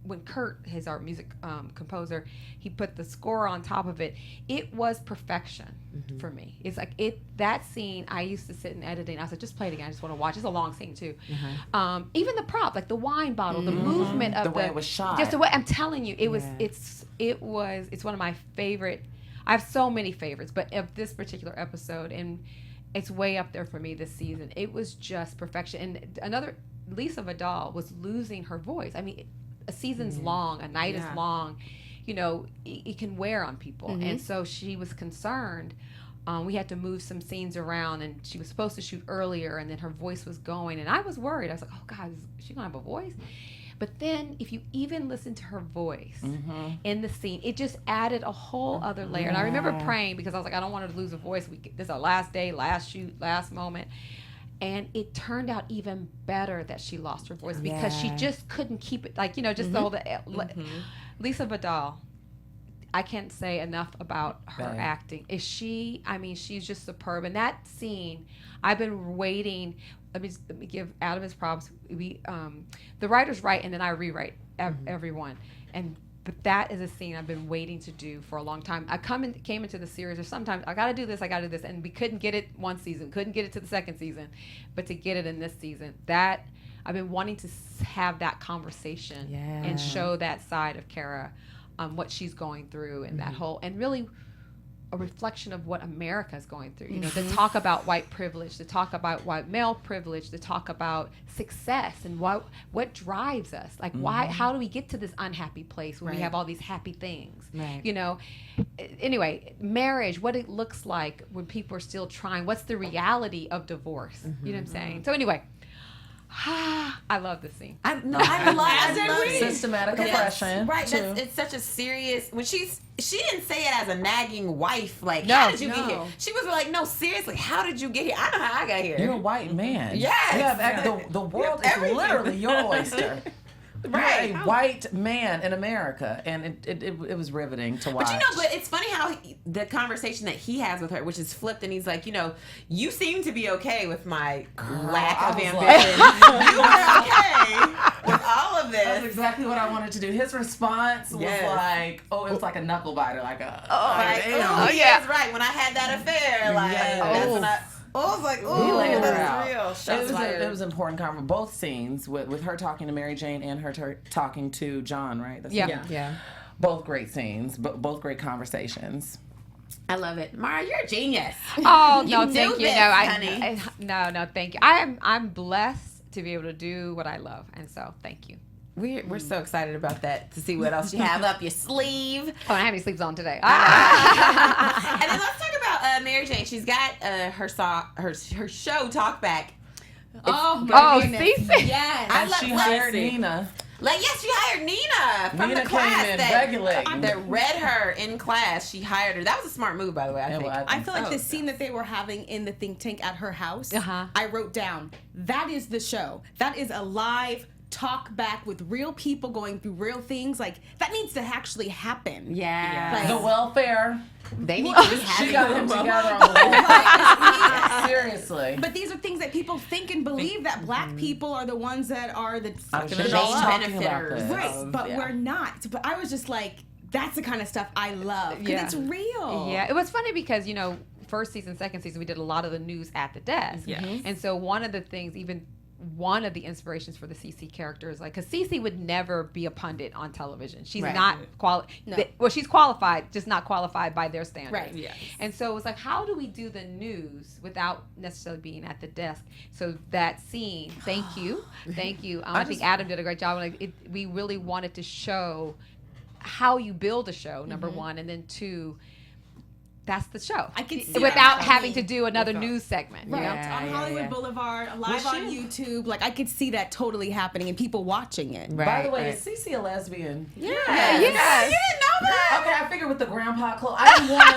when Kurt, our music composer, he put the score on top of it, it was perfection for me. It's like that scene, I used to sit in editing, I said, just play it again, I just want to watch. It's a long scene too. Even the prop, like the wine bottle, the movement of the way it was shot. Just the way, I'm telling you, it's one of my favorite, I have so many favorites, but of this particular episode, and it's way up there for me this season. It was just perfection. And another, Lisa Vidal was losing her voice. I mean, a season's long, a night is long, it can wear on people. And so she was concerned. We had to move some scenes around, and she was supposed to shoot earlier, and then her voice was going, and I was worried. I was like, oh God, is she gonna have a voice? But then if you even listen to her voice in the scene, it just added a whole other layer. And I remember praying because I was like, I don't want her to lose her voice. This is our last day, last shoot, last moment. And it turned out even better that she lost her voice because she just couldn't keep it, just the whole, Lisa Vidal, I can't say enough about her acting. She's just superb. And that scene, I've been waiting, let me give Adam his props. The writers write and then I rewrite everyone. But that is a scene I've been waiting to do for a long time. I came into the series, or sometimes I got to do this, and we couldn't get it one season, couldn't get it to the second season, but to get it in this season, that I've been wanting to have that conversation and show that side of Kara, what she's going through, and that whole, and really a reflection of what America is going through. You know, to talk about white privilege, to talk about white male privilege, to talk about success and what drives us. Like, why? How do we get to this unhappy place where we have all these happy things? Right. You know. Anyway, marriage, what it looks like when people are still trying. What's the reality of divorce? You know what I'm saying? So anyway. I love this scene. I love it. Systematic oppression. Right. It's such a serious. When she didn't say it as a nagging wife. Like, No, how did you get here? She was like, no, seriously, how did you get here? I know how I got here. You're a white man. Yes. You have, the world is literally your oyster. Right. You're a white man in America, and it was riveting to watch. But you know, but it's funny how the conversation that he has with her, which is flipped, and he's like, you know, you seem to be okay with my lack of ambition. You were okay with all of this. That's exactly what I wanted to do. His response was like, it was like a knuckle biter, like a, yes, right. When I had that affair, like, that's when I was like, oh, that's real. It was an important conversation. Both scenes with her talking to Mary Jane and her talking to John, right? Yeah. Both great scenes, but both great conversations. I love it. Mara, you're a genius. Oh, no, thank you. This, honey. No, thank you. I'm blessed to be able to do what I love, and so thank you. We're so excited about that, to see what else you have up your sleeve. Oh, I have any sleeves on today. And then let's talk about Mary Jane. She's got her show Talk Back. Cece. Yes. She hired Nina. Like, yes, she hired Nina from Nina the class came in that read her in class. She hired her. That was a smart move, by the way, I think. I feel like the scene that they were having in the think tank at her house, I wrote down, that is the show. That is a live talk back with real people going through real things. Like, that needs to actually happen. Yeah. Like, The welfare. They need to be She having got them together on the welfare. Seriously. But these are things that people think and believe, that black people are the ones that are the I'm the sure main she's talking about benefiters. this. right, but we're not. But I was just like, that's the kind of stuff I love, because it's real. Yeah, it was funny because, you know, first season, second season, we did a lot of the news at the desk. And so one of the things, even one of the inspirations for the Cece character is like, because Cece would never be a pundit on television. She's not qualified. Well, she's qualified, just not qualified by their standards. Right. Yes. And so it was like, how do we do the news without necessarily being at the desk? So that scene, thank you. I think Adam did a great job. Like, we really wanted to show how you build a show, number one, and then two, that's the show. I could see without that having to do another news segment. Right. You know? On Hollywood Boulevard, live on YouTube. Like, I could see that totally happening and people watching it. Right. By the way, is Cece a lesbian? Yeah. Yes. You didn't know that? Okay, I figured with the grandpa clothes. I didn't want to.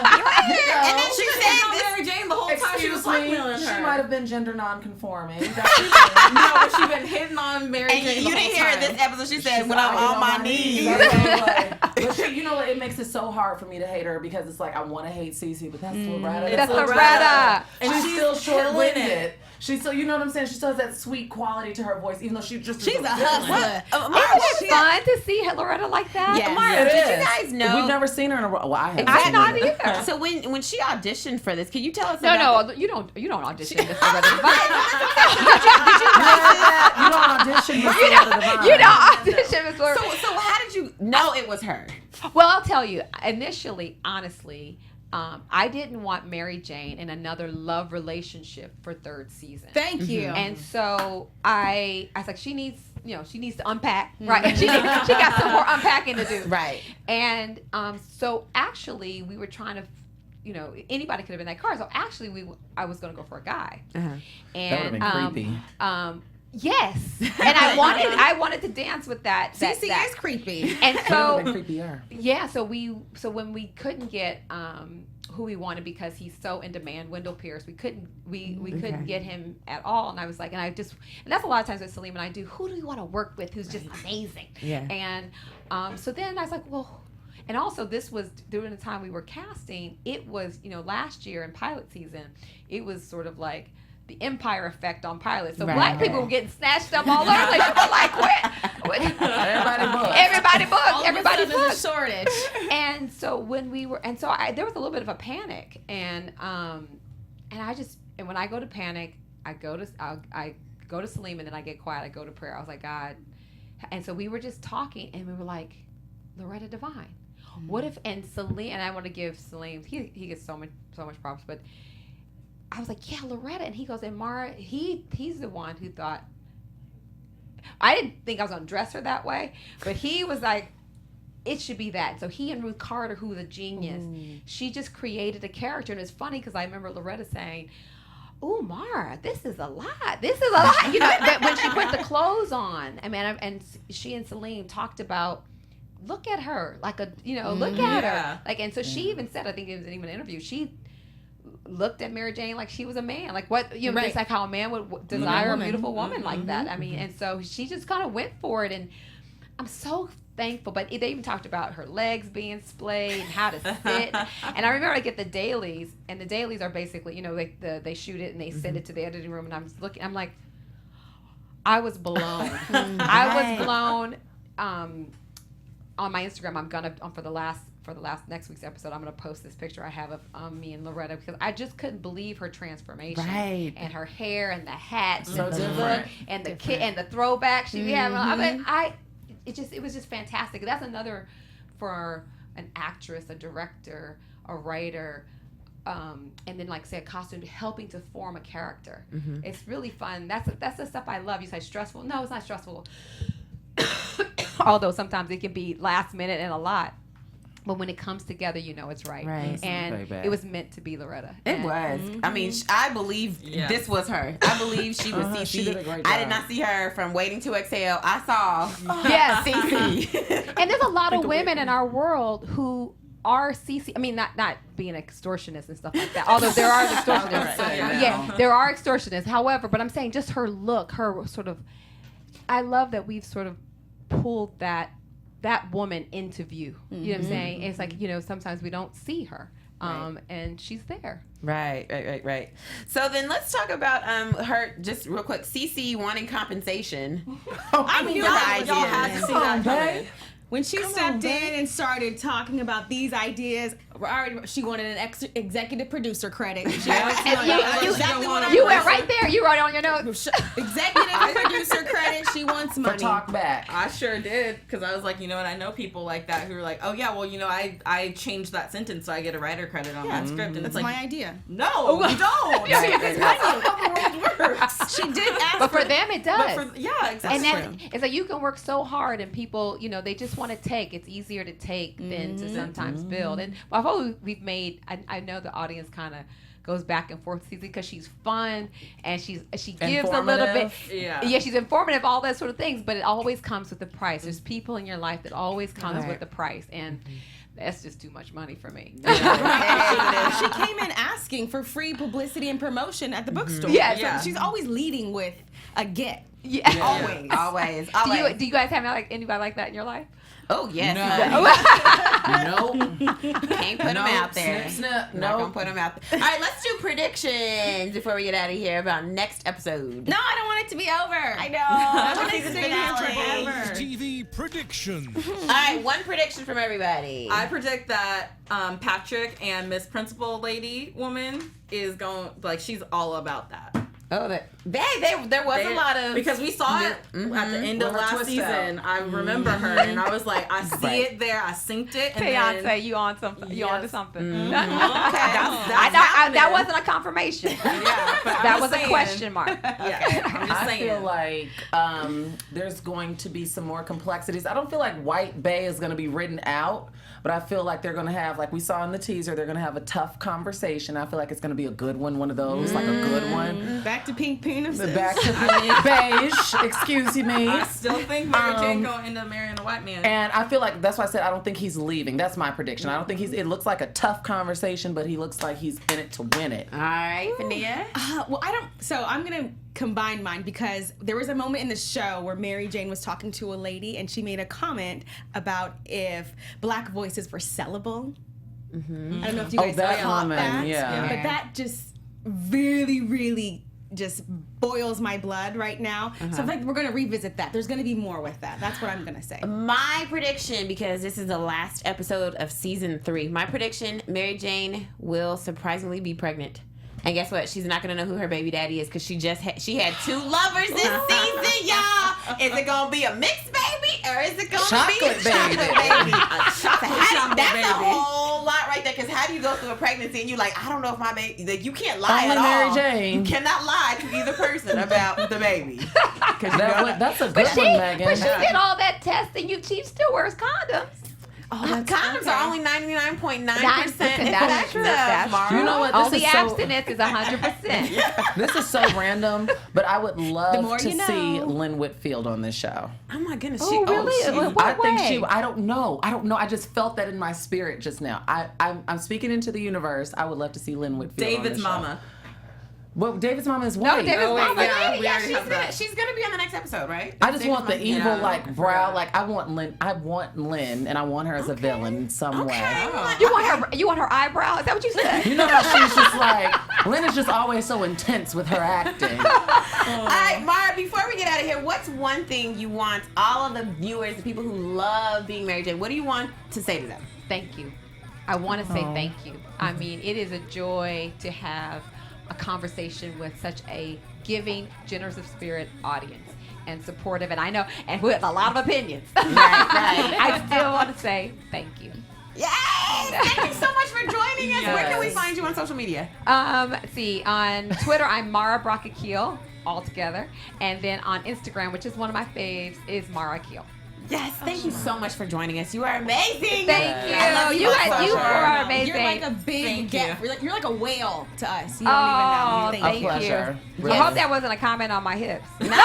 And then she said Mary Jane the whole time. She was blackmailing her. She might have been gender non-conforming. No, but she's been hitting on Mary and Jane you the didn't whole hear time. this episode. She said, when I'm on my knees. But she, you know what? It makes it so hard for me to hate her, because it's like, I want to hate Cece, but that's Loretta. That's Loretta. And she's still killing short-winded. it. She's still, you know what I'm saying? She still has that sweet quality to her voice, even though she's She's a hustler. Isn't it fun to see Loretta like that? Yeah. Mara, It did is. you guys know? We've never seen her in a row. Well, I haven't. I'm seen not her. either. So when she auditioned for this, can you tell us about No, you don't audition this Loretta Devine. You don't audition with Loretta Devine. You don't audition this Loretta. So how did you know it was her? Well, I'll tell you. Initially, honestly, I didn't want Mary Jane in another love relationship for third season. Thank you. And so I was like, she needs to unpack, right? She got some more unpacking to do, Right. And so actually, we were trying to, anybody could have been that card. So actually, I was going to go for a guy, and That would have been creepy. Yes, and I wanted to dance with that. Cece is creepy. And That so would have been creepier. yeah, so when we couldn't get who we wanted because he's so in demand, Wendell Pierce, we couldn't get him at all. And I was like, and that's a lot of times with Salim and I do, who do we want to work with who's just amazing? Yeah. And so then I was like, well, and also this was during the time we were casting. It was, last year in pilot season, it was sort of like the Empire effect on pilots. So black people were getting snatched up all over. Like, what? Everybody booked. There's a shortage. And so there was a little bit of a panic, and when I go to panic, I go to Salim, and then I get quiet. I go to prayer. I was like, God, and so we were just talking, and we were like, Loretta Devine. What if, and Salim, and I want to give Salim, he gets so much props, but I was like, yeah, Loretta. And he goes, and Mara, he's the one who thought, I didn't think I was going to dress her that way, but he was like, it should be that. So he and Ruth Carter, who was a genius, she just created a character. And it's funny because I remember Loretta saying, "Oh, Mara, this is a lot. This is a lot." You know, that when she put the clothes on, I mean, and she and Salim talked about, look at her, like a, you know, look at her, like, and so she even said, I think it was even an interview, she looked at Mary Jane like she was a man, like what, you know, just like how a man would desire a beautiful woman like that. I mean, and so she just kind of went for it, and I'm so thankful. But they even talked about her legs being splayed and how to sit. And I remember I get the dailies, and the dailies are basically, you know, they shoot it and they send it to the editing room, and I'm just looking, I'm like, I was blown. I was blown. On my Instagram, I'm gonna for the last next week's episode, I'm gonna post this picture I have of me and Loretta, because I just couldn't believe her transformation, and her hair and the hat and the look and the kit and the throwback she had. I mean, it was just fantastic. That's another for an actress, a director, a writer, and then like say a costume, helping to form a character. It's really fun. That's the stuff I love. You say stressful? No, it's not stressful. Although sometimes it can be last minute and a lot. But when it comes together, you know it's right. And it was meant to be Loretta. It was. I mean, I believe this was her. I believe she was CeCe. She did a great job. I did not see her from Waiting to Exhale. I saw CeCe. And there's a lot of women in our world who are CeCe. I mean, not being extortionists and stuff like that. Although there are extortionists. There are extortionists. However, but I'm saying just her look, her sort of, I love that we've sort of pulled that woman into view. You know what I'm saying? It's like, you know, sometimes we don't see her. And she's there. Right. So then let's talk about her just real quick. CeCe wanting compensation. I mean, y'all have to see that coming. When she Come stepped in and started talking about these ideas, she wanted an executive producer credit. She you went right there. You wrote it on your notes. Executive producer credit. She wants money. For talk back. I sure did, because I was like, you know, and I know people like that who are like, oh yeah, well, you know, I changed that sentence so I get a writer credit on that script, and that's it's like, my idea. No, you don't. That's not how the world works. She did ask, but for them it does. Exactly. And it's like you can work so hard, and people, you know, they just want to take. It's easier to take than to sometimes build. And I've always we've made. I know the audience kind of goes back and forth because she's fun and she gives a little bit. Yeah, she's informative, all that sort of things. But it always comes with the price. There's people in your life that always comes with the price, and that's just too much money for me. She came in asking for free publicity and promotion at the bookstore. So she's always leading with a get. Always. Do you guys have anybody like that in your life? Oh, yes. Nope. Can't put them out there. Snip. Not gonna put them out there. All right, let's do predictions before we get out of here about next episode. No, I don't want it to be over. I know. I want to stay here forever. TV predictions. All right, one prediction from everybody. I predict that Patrick and Miss Principal Lady woman is going, like, she's all about that. Oh, there was a lot of, because we saw it at the end of last season. I remember her, and I was like, I see it there. I synced it. And Beyonce, you on something? You onto something? Okay, that wasn't a confirmation. But that was a question mark. I'm just saying. I feel like there's going to be some more complexities. I don't feel like White Bay is going to be written out, but I feel like they're going to have, like we saw in the teaser, they're going to have a tough conversation. I feel like it's going to be a good one of those, like a good one. Back to pink penises. Back to pink beige. Excuse me. I still think Mary Jane going to end up marrying a white man. And I feel like that's why I said I don't think he's leaving. That's my prediction. I don't think it looks like a tough conversation, but he looks like he's in it to win it. All right, Fahina. So I'm going to combine mine, because there was a moment in the show where Mary Jane was talking to a lady and she made a comment about if black voices were sellable. I don't know if you guys caught that. But that just really, really just boils my blood right now. So I think we're going to revisit that. There's going to be more with that. That's what I'm going to say. My prediction, because this is the last episode of season 3, my prediction, Mary Jane will surprisingly be pregnant. And guess what? She's not going to know who her baby daddy is, because she had 2 lovers this season, y'all. Is it going to be a mixed baby, or is it gonna Chocolate be baby. chocolate baby? That's baby. a whole lot right there. Because how do you go through a pregnancy and you like, I don't know if my baby, like you can't lie Only at Mary all. Jane. You cannot lie to either person about the baby. That's a good But one, Megan. but she did all that testing. She still wears condoms. Condoms are only 99.9% That's effective. true. That's Mara. You know what? All This the is so- abstinence is 100%. This is so random, but I would The love more to you know. see Lynn Whitfield on this show. Oh my goodness. Oh, really? What I think way? I don't know. I just felt that in my spirit just now. I'm speaking into the universe. I would love to see Lynn Whitfield on David's this show. mama. Well, David's mama is white. David's mama. Yeah, we already she's have that. she's gonna be on the next episode, right? I just want the evil Yeah. brow. Like I want Lynn, and I want her as a villain in some way. You want her eyebrow? Is that what you said? You know how she's just like Lynn is just always so intense with her acting. All right, Mara, before we get out of here, what's one thing you want all of the viewers, the people who love being Mary Jane, what do you want to say to them? Thank you. I want to say thank you. I mean, it is a joy to have a conversation with such a giving, generous of spirit audience and supportive, and I know, and with a lot of opinions. Right. I still want to say thank you. Yes! Thank you so much for joining us. Where can we Yes. find you on social media? See, on Twitter, I'm Mara Brock Akil, all together, and then on Instagram, which is one of my faves, is Mara Akil. Yes, thank you so much for joining us. You are amazing. Thank you. I love You guys, you so much. are amazing. You're like a big Thank you. you're like a whale to us. You don't Oh, even know. thank pleasure. you. Really. I hope that wasn't a comment on my hips. No.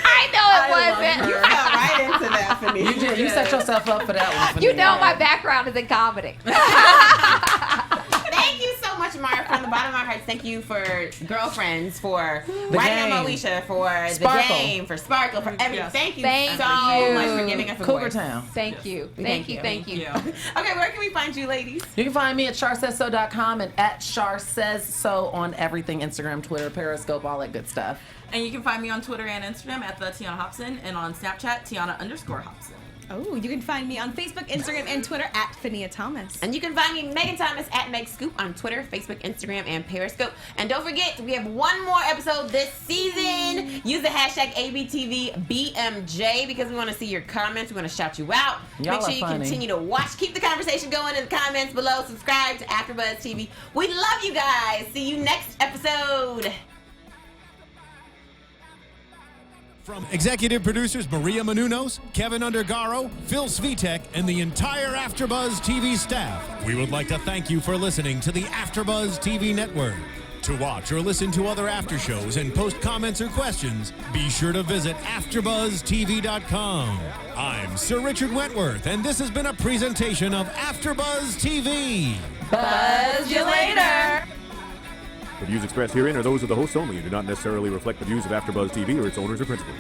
I know it wasn't. You fell right into that, Fahina. You did. You set yourself up for that one. You know my background is in comedy. Thank you so much, Mara, from the bottom of our hearts. Thank you for Girlfriends, for The writing Game. on Alicia, for Sparkle. The Game, for Sparkle, for everything. Yes. Thank you Thank so you. much for giving us a Cougar voice. Town. Thank you. Thank you. Thank you. Okay, where can we find you, ladies? You can find me at SharSaysSo.com and at SharSaysSo on everything: Instagram, Twitter, Periscope, all that good stuff. And you can find me on Twitter and Instagram at the Tiona Hobson, and on Snapchat, Tiona_Hobson. Oh, you can find me on Facebook, Instagram, and Twitter at Fahina Thomas. And you can find me, Megan Thomas, at Meg Scoop on Twitter, Facebook, Instagram, and Periscope. And don't forget, we have one more episode this season. Use the hashtag ABTVBMJ because we want to see your comments. We want to shout you out. Y'all Make sure are you funny. continue to watch. Keep the conversation going in the comments below. Subscribe to AfterBuzz TV. We love you guys. See you next episode. From executive producers Maria Menounos, Kevin Undergaro, Phil Svitek, and the entire AfterBuzz TV staff, we would like to thank you for listening to the AfterBuzz TV network. To watch or listen to other after shows and post comments or questions, be sure to visit AfterBuzzTV.com. I'm Sir Richard Wentworth, and this has been a presentation of AfterBuzz TV. Buzz you later. The views expressed herein are those of the hosts only and do not necessarily reflect the views of AfterBuzz TV or its owners or principals.